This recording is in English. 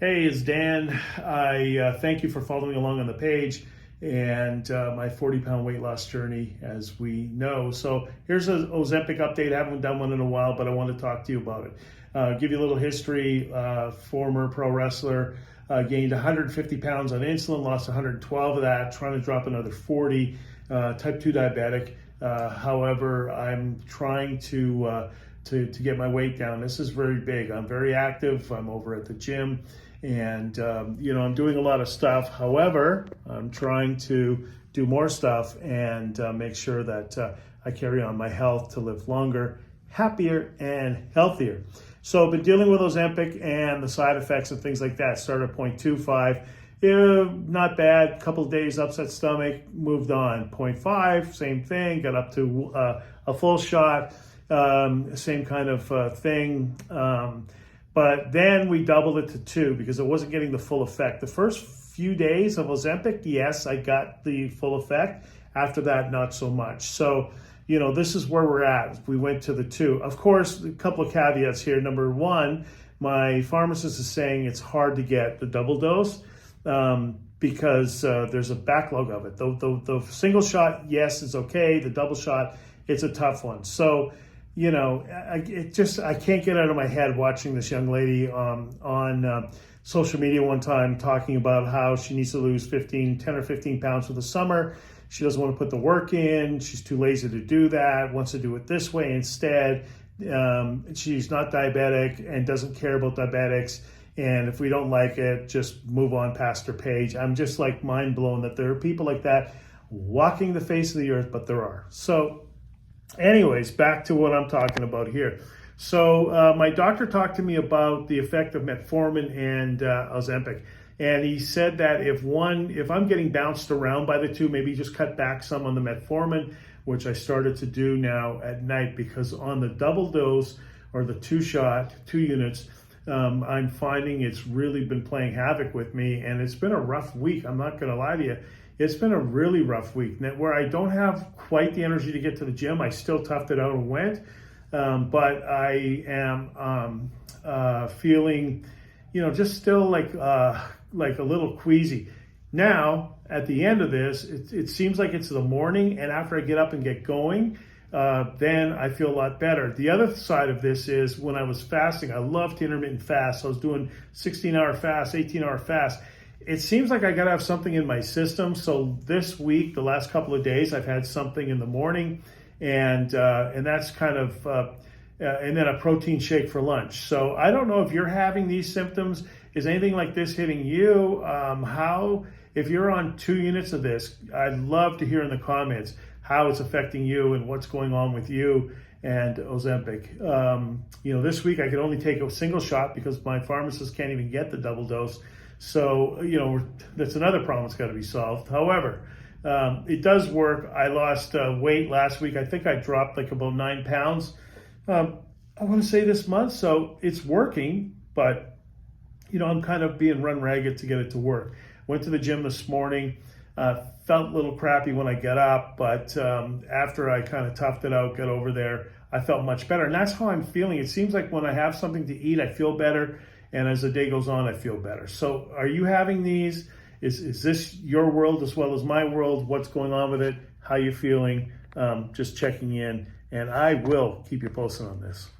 Hey, it's Dan. I thank you for following along on the page and my 40-pound weight loss journey, as we know. So here's an Ozempic update. I haven't done one in a while, but I want to talk to you about it. Give you a little history. Former pro wrestler, gained 150 pounds on insulin, lost 112 of that, trying to drop another 40. Type 2 diabetic. However, I'm trying to get my weight down. This is very big. I'm very active. I'm over at the gym. And, I'm doing a lot of stuff. However, I'm trying to do more stuff and make sure that I carry on my health to live longer, happier, and healthier. So I've been dealing with Ozempic and the side effects and things like that. Started at 0.25. Not bad. A couple of days, upset stomach, moved on. 0.5, same thing. Got up to a full shot, same kind of thing. But then we doubled it to 2 because it wasn't getting the full effect. The first few days of Ozempic, yes, I got the full effect. After that, not so much. So, this is where we're at. We went to the 2. Of course, a couple of caveats here. Number one, my pharmacist is saying it's hard to get the double dose because there's a backlog of it. The single shot, yes, it's okay. The double shot, it's a tough one. So, I can't get out of my head watching this young lady on social media one time talking about how she needs to lose 10 or 15 pounds for the summer. She doesn't want to put the work in. She's too lazy to do that, wants to do it this way instead. She's not diabetic and doesn't care about diabetics. And if we don't like it, just move on past her page. I'm just like mind blown that there are people like that walking the face of the earth, but there are. So anyways, back to what I'm talking about here. So my doctor talked to me about the effect of metformin and Ozempic. And he said that if I'm getting bounced around by the 2, maybe just cut back some on the metformin, which I started to do now at night, because on the double dose or the 2 units, I'm finding it's really been playing havoc with me. And it's been a rough week. I'm not going to lie to you. It's been a really rough week where I don't have quite the energy to get to the gym. I still toughed it out and went, but I am feeling, just still like a little queasy. Now, at the end of this, it seems like it's the morning, and after I get up and get going, then I feel a lot better. The other side of this is when I was fasting, I loved intermittent fast. So I was doing 16-hour fast, 18-hour fast. It seems like I got to have something in my system. So this week, the last couple of days, I've had something in the morning, and that's kind of, and then a protein shake for lunch. So I don't know if you're having these symptoms. Is anything like this hitting you? If you're on 2 units of this, I'd love to hear in the comments how it's affecting you and what's going on with you and Ozempic. This week I could only take a single shot because my pharmacist can't even get the double dose. So, that's another problem that's got to be solved. However, it does work. I lost weight last week. I think I dropped like about 9 pounds, I want to say this month. So it's working, but, I'm kind of being run ragged to get it to work. Went to the gym this morning, felt a little crappy when I got up, but after I kind of toughed it out, got over there, I felt much better. And that's how I'm feeling. It seems like when I have something to eat, I feel better. And as the day goes on, I feel better. So are you having these? Is this your world as well as my world? What's going on with it? How you feeling? Just checking in. And I will keep you posted on this.